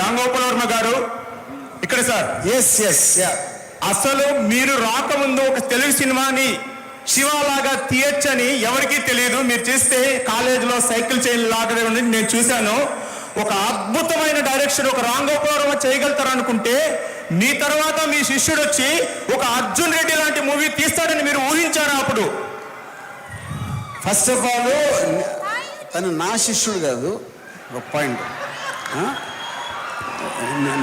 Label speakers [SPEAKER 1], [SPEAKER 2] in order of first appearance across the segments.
[SPEAKER 1] రామ్ గోపాల్ వర్మ గారు ఇక్కడ sir.
[SPEAKER 2] Yes
[SPEAKER 1] అసలు మీరు రాకముందు ఒక తెలుగు సినిమాని శివలాగా తీయచ్చని ఎవరికీ తెలియదు. మీరు చేస్తే కాలేజీలో సైకిల్ చైన్ లాగా నేను చూశాను. ఒక అద్భుతమైన డైరెక్షన్ ఒక రామ్ గోపాల్ వర్మ చేయగలుగుతారు అనుకుంటే మీ తర్వాత మీ శిష్యుడు వచ్చి ఒక అర్జున్ రెడ్డి లాంటి మూవీ తీస్తాడని మీరు ఊహించారా అప్పుడు?
[SPEAKER 2] ఫస్ట్ ఆఫ్ ఆల్ తను నా శిష్యుడు కాదు, ఒక పాయింట్.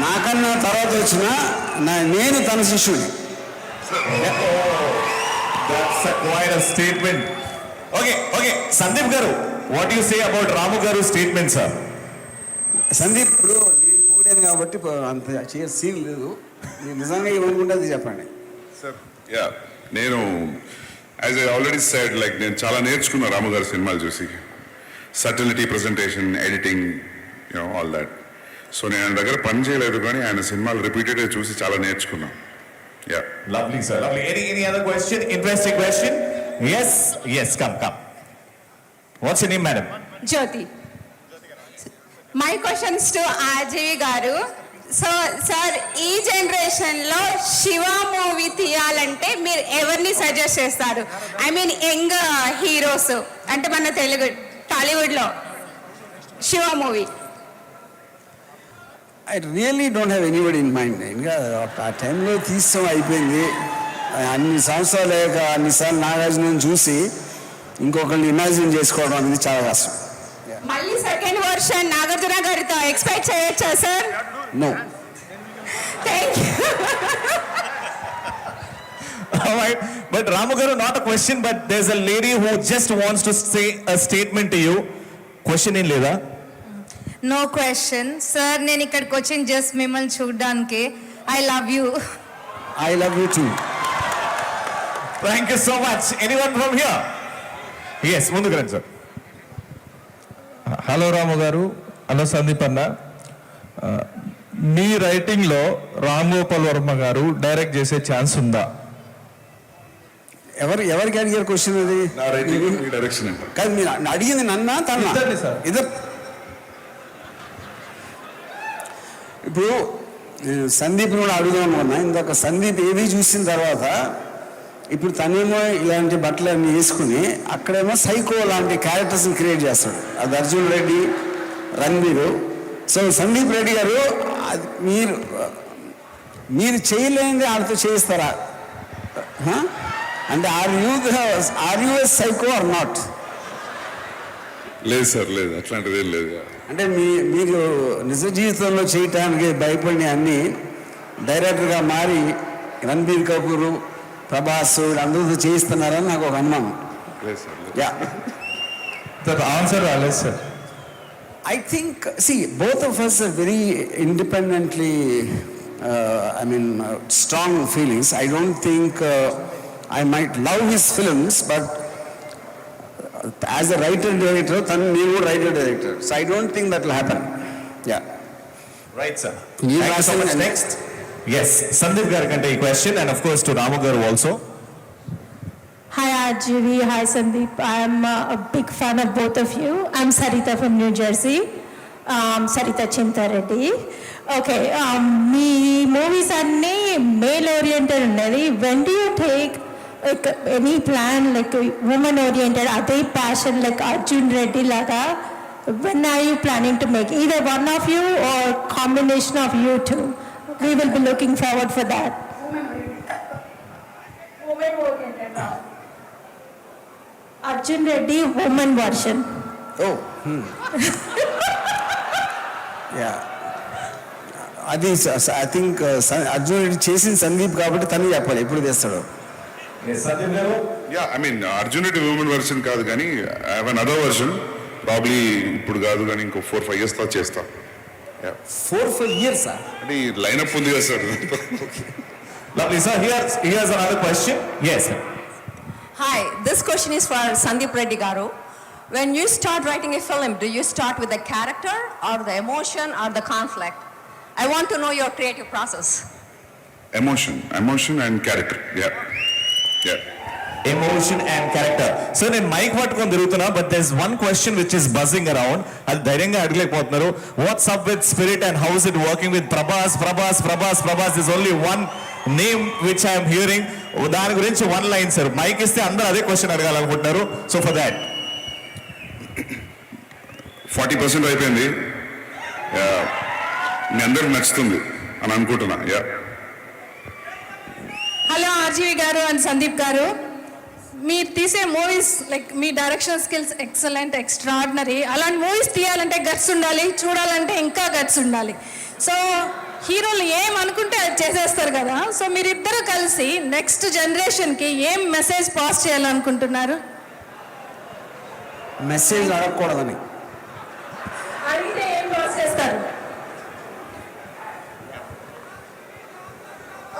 [SPEAKER 2] నాకన్నా తర్వాత వచ్చిన నేను తన శిష్యుడిని.
[SPEAKER 1] స్టేట్మెంట్. ఓకే సందీప్ గారు, వాట్ యు సే అబౌట్ రాము గారు స్టేట్మెంట్ సార్?
[SPEAKER 2] సందీప్, ఇప్పుడు నేను పోయాను కాబట్టి అంత సీన్ లేదు. మీరు నిజంగా ఏమనుకుంటే అది చెప్పండి
[SPEAKER 3] సార్. నేను as I already said, like నేను చాలా నేర్చుకున్నా రాము గారి సినిమాలు చూసి. Subtlety, presentation, editing, all that. So నేను ఆయన దగ్గర పని చేయలేదు, కానీ ఆయన సినిమాలు రిపీటెడ్గా చూసి చాలా నేర్చుకున్నా.
[SPEAKER 1] Lovely sir, lovely. Any other question? Interesting question? Yes, come. What's your name, madam?
[SPEAKER 4] Jyoti. My questions to RJV garu. So sir, ee generation lo Shiva movie తీయాలంటే మీరు ఎవరిని సజెస్ట్ చేస్తారు? I mean యంగ్ హీరోస్ అంటే మన తెలుగు టాలీవుడ్ లో Shiva movie.
[SPEAKER 2] I really don't have anybody in mind. ఇంకా ఆ టైంలో తీస్తాం, అయిపోయింది. అన్ని సంవత్సరాలు లేక అన్నిసార్లు నాగార్జున చూసి ఇంకొకరిని ఇమాజిన్ చేసుకోవడం అనేది చాలా కష్టం.
[SPEAKER 4] మళ్ళీ సెకండ్ వర్షన్ నాగార్జున గారితో ఎక్స్పెక్ట్ చేయొచ్చా sir?
[SPEAKER 2] No.
[SPEAKER 4] Thank you.
[SPEAKER 1] Alright, but Ramu garu, not a question, but there's a lady who just wants to say a statement to you. Question in లేదా?
[SPEAKER 5] No question sir. నేను ఇక్కడికి వచ్చింది just మిమ్మల్ని చూడడానికి. I love you.
[SPEAKER 2] I love you too.
[SPEAKER 1] Thank you so much. Anyone from here? Yes, ముందుకు రండి sir.
[SPEAKER 6] Hello రాము గారు, hello Sandeep అన్న. మీ రైటింగ్లో రామ్ గోపాల్ వర్మ గారు డైరెక్ట్ చేసే ఛాన్స్ ఉందా?
[SPEAKER 2] ఎవరికి అడిగారు క్వశ్చన్ అది?
[SPEAKER 3] నా రైటింగ్, మీ డైరెక్షన్ అంటే
[SPEAKER 2] కాదు, మీరు అడిగింది నన్నా తన? ఇద్దరు. ఇప్పుడు సందీప్ కూడా అడుగుదాం అనుకున్నా. ఇందాక సందీప్ ఏవి చూసిన తర్వాత ఇప్పుడు తనేమో ఇలాంటి బట్టలు అన్నీ వేసుకుని అక్కడేమో సైకో లాంటి క్యారెక్టర్స్ని క్రియేట్ చేస్తాడు. అది అర్జున్ రెడ్డి, రణ్వీరు. సో సందీప్ రెడ్డి గారు, మీరు చేయలేనిది ఆడితో చేయిస్తారా? అంటే are you a psycho or not?
[SPEAKER 3] లేదు సార్, లేదు, అట్లాంటిది ఏం లేదు.
[SPEAKER 2] అంటే మీరు నిజ జీవితంలో చేయటానికి భయపడిన అన్ని డైరెక్టర్గా మారి రణబీర్ కపూర్, ప్రభాస్ అందరితో చేయిస్తున్నారని నాకు ఒక అనుమానం.
[SPEAKER 3] లేదు సార్.
[SPEAKER 6] ఆన్సర్ రాలేదు sir.
[SPEAKER 2] I think, see, both of us are very independently, strong feelings. I don't think I might love his films, but as a writer-director, నేను writer-director. So I don't think that will happen. Yeah.
[SPEAKER 1] Right, sir. Thank you so much. Next. Yes, Sandeep garu kante ee question, and of course to Ramu garu also.
[SPEAKER 7] Hi RGV, hi Sandeep. I'm a big fan of both of you. I'm Sarita from New Jersey. Sarita Chintareddy. Okay, me movies anni male oriented unnadi. When do you take like any plan like woman oriented, ade passion like Arjun Reddy laga? When are you planning to make either one of you or combination of you two? We will be looking forward for that. Woman oriented. Arjun Reddy woman version.
[SPEAKER 2] Oh. Yeah. అది I think Arjun Reddy చేసిన సందీప్ కాబట్టి తను చెప్పాలి ఎప్పుడు తెస్తాడు.
[SPEAKER 1] Sandeep garu.
[SPEAKER 3] I mean Arjun Reddy women version కాదు, కానీ I have another version. Probably ఇప్పుడు కాదు, కానీ ఇంకో 4-5 years తో చేస్తా.
[SPEAKER 2] 4-5 years?
[SPEAKER 3] అంటే లైనప్ ఉంది కదా sir.
[SPEAKER 1] Lovely, sir. Here's another question. Yes, sir.
[SPEAKER 4] Hi, this question is for Sandeep Reddy garu. When you start writing a film, do you start with the character or the emotion or the conflict? I want to know your creative process.
[SPEAKER 3] Emotion and character. Yeah.
[SPEAKER 8] Emotion and character. So నేను mic పట్టుకొని తిరుగుతున్నా, but there is one question which is buzzing around. అది ధైర్యంగా అడగలేకపోతున్నారు. What's up with spirit and how's it working with Prabhas? This only one name which I'm hearing. దాని గురించి one line sir. Mic ఇస్తే అందరూ అదే క్వశ్చన్ అడగాలనుకుంటున్నారు. సో ఫర్ దాట్
[SPEAKER 3] 40% అయిపోయింది. మీ అందరికి నచ్చుతుంది అని అనుకుంటున్నా.
[SPEAKER 5] Hello RGV garu and Sandeep garu, మీరు తీసే మూవీస్ లైక్ మీ డైరెక్షన్ స్కిల్స్ ఎక్సలెంట్, ఎక్స్ట్రాడినరీ. అలాంటి మూవీస్ తీయాలంటే గట్స్ ఉండాలి, చూడాలంటే ఇంకా గట్స్ ఉండాలి. సో హీరోలు ఏం అనుకుంటే అది చేసేస్తారు కదా. సో మీరిద్దరూ కలిసి నెక్స్ట్ జనరేషన్కి ఏం మెసేజ్ పాస్ చేయాలనుకుంటున్నారు?
[SPEAKER 2] మెసేజ్ అడగకూడదని.
[SPEAKER 7] అడిగితే ఏం పాస్ చేస్తారు?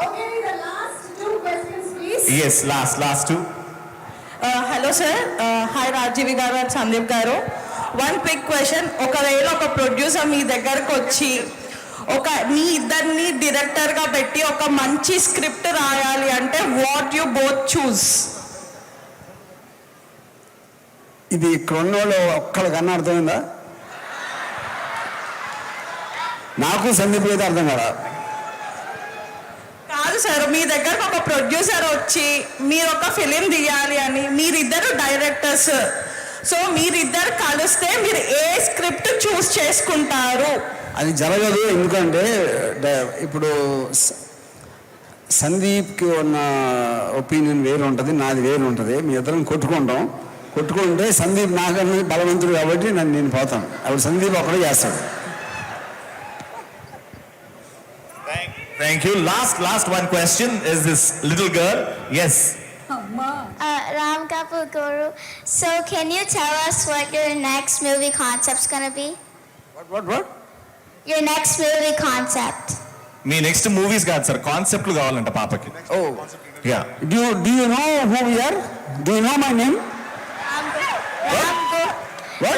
[SPEAKER 7] Okay, the last two questions, please.
[SPEAKER 8] yes, last two.
[SPEAKER 9] Hello sir, hi RGV garu and Sandeep garu. One quick question. ఒకవేళ ఒక ప్రొడ్యూసర్ మీ దగ్గరకు వచ్చి మీ ఇద్దరిని డైరెక్టర్గా పెట్టి ఒక మంచి స్క్రిప్ట్ రాయాలి అంటే వాట్ యు బోత్ చూస్?
[SPEAKER 2] ఇది ఇక్కడ ఉన్న వాళ్ళు ఒక్కడికన్నా అర్థమైందా? నాకు సందీప్ అయితే అర్థం కదా.
[SPEAKER 9] కాదు సార్, మీ దగ్గరకు ఒక ప్రొడ్యూసర్ వచ్చి మీరు ఒక ఫిలిం తీయాలి అని, మీరిద్దరు డైరెక్టర్స్, సో మీరిద్దరు కలిస్తే మీరు ఏ స్క్రిప్ట్ చూస్ చేసుకుంటారు?
[SPEAKER 2] అది జరగదు. ఎందుకంటే ఇప్పుడు సందీప్కి ఉన్న ఒపీనియన్ వేరు ఉంటుంది, నాది వేరు ఉంటుంది. మీ ఇద్దరం కొట్టుకుంటే సందీప్ నాకన్నా బలవంతుడు కాబట్టి నేను పోతాను. అప్పుడు సందీప్ ఒకడే చేస్తాడు.
[SPEAKER 8] Thank you. Last one question is this little girl. Yes.
[SPEAKER 10] Ram Kapoor Guru. So can you tell us what your next movie concept's gonna be?
[SPEAKER 2] What?
[SPEAKER 10] Your next movie concept.
[SPEAKER 8] Me next movies కాదు sir, కాన్సెప్ట్లు కావాలంట పాపకి.
[SPEAKER 2] Oh,
[SPEAKER 8] yeah.
[SPEAKER 2] Do you know who we are? Do you know my name?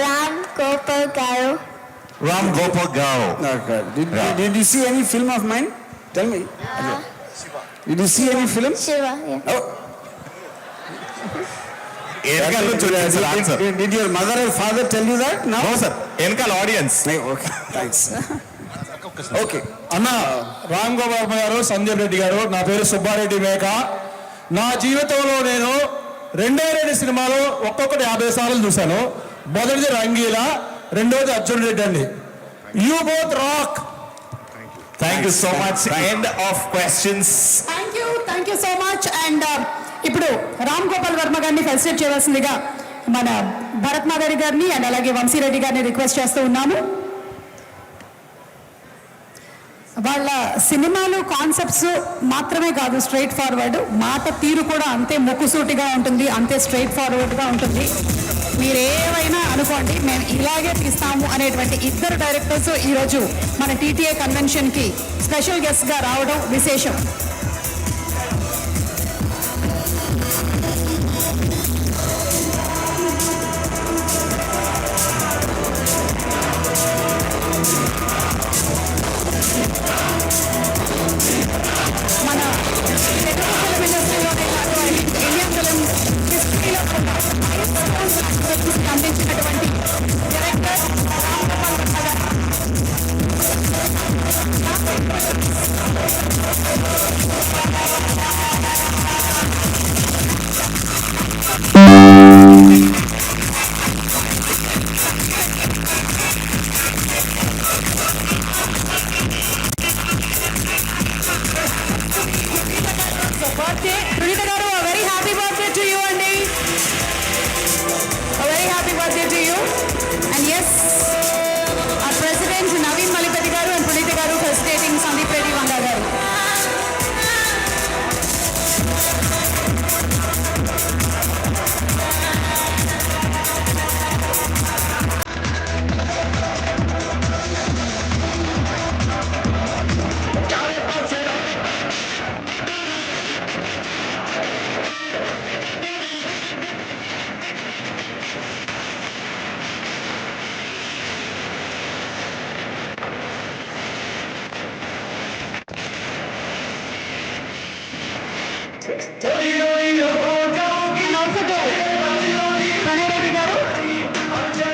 [SPEAKER 10] Ram Gopal Garu.
[SPEAKER 8] Ram Gopal Garu.
[SPEAKER 2] Okay. Did you see any film of mine? Tell me. Did you see any film?
[SPEAKER 10] Shiva, yeah.
[SPEAKER 2] Oh. Did your mother or father tell you that? No,
[SPEAKER 8] sir. వెనకాల audience.
[SPEAKER 2] Okay, thanks. Okay.
[SPEAKER 6] అన్న రామ్ గోపాల్ వర్మ గారు, సంజయ్ రెడ్డి గారు, నా పేరు సుబ్బారెడ్డి మేక. నా జీవితంలో నేను 2 సినిమాలు ఒక్కొక్కటి 50 సార్లు చూశాను. మొదటిది రంగీలా, రెండోది అర్జున్ రెడ్డి అండి. You both rock.
[SPEAKER 8] Thank you so much. End of questions.
[SPEAKER 7] Thank you so much. And ఇప్పుడు రామ్ గోపాల్ వర్మ గారిని ఫెలిసిటేట్ చేయవలసిందిగా మన భరత్ మాధవి గారిని అండ్ అలాగే వంశీరెడ్డి గారిని రిక్వెస్ట్ చేస్తూ ఉన్నాము. వాళ్ళ సినిమాలు కాన్సెప్ట్స్ మాత్రమే కాదు, స్ట్రైట్ ఫార్వర్డ్ మాట తీరు కూడా అంతే ముక్కుసూటిగా ఉంటుంది, అంతే స్ట్రైట్ ఫార్వర్డ్గా ఉంటుంది. మీరు ఏవైనా అనుకోండి, మేము ఇలాగే తీస్తాము అనేటువంటి ఇద్దరు డైరెక్టర్స్ ఈరోజు మన టీటీఏ కన్వెన్షన్కి స్పెషల్ గెస్ట్గా రావడం విశేషం. మన తెలుగు ఫిలిం ఇండస్ట్రీలోనే కాదు, ఇండియన్ ఫిలిం హిస్టరీలో అందించినటువంటి డైరెక్టర్ రామ్ గోపాల్ వర్మ గారు. Birthday, Pranita garu, a very happy birthday to you, Andy. A very happy birthday to you. And yes, our president Naveen Malik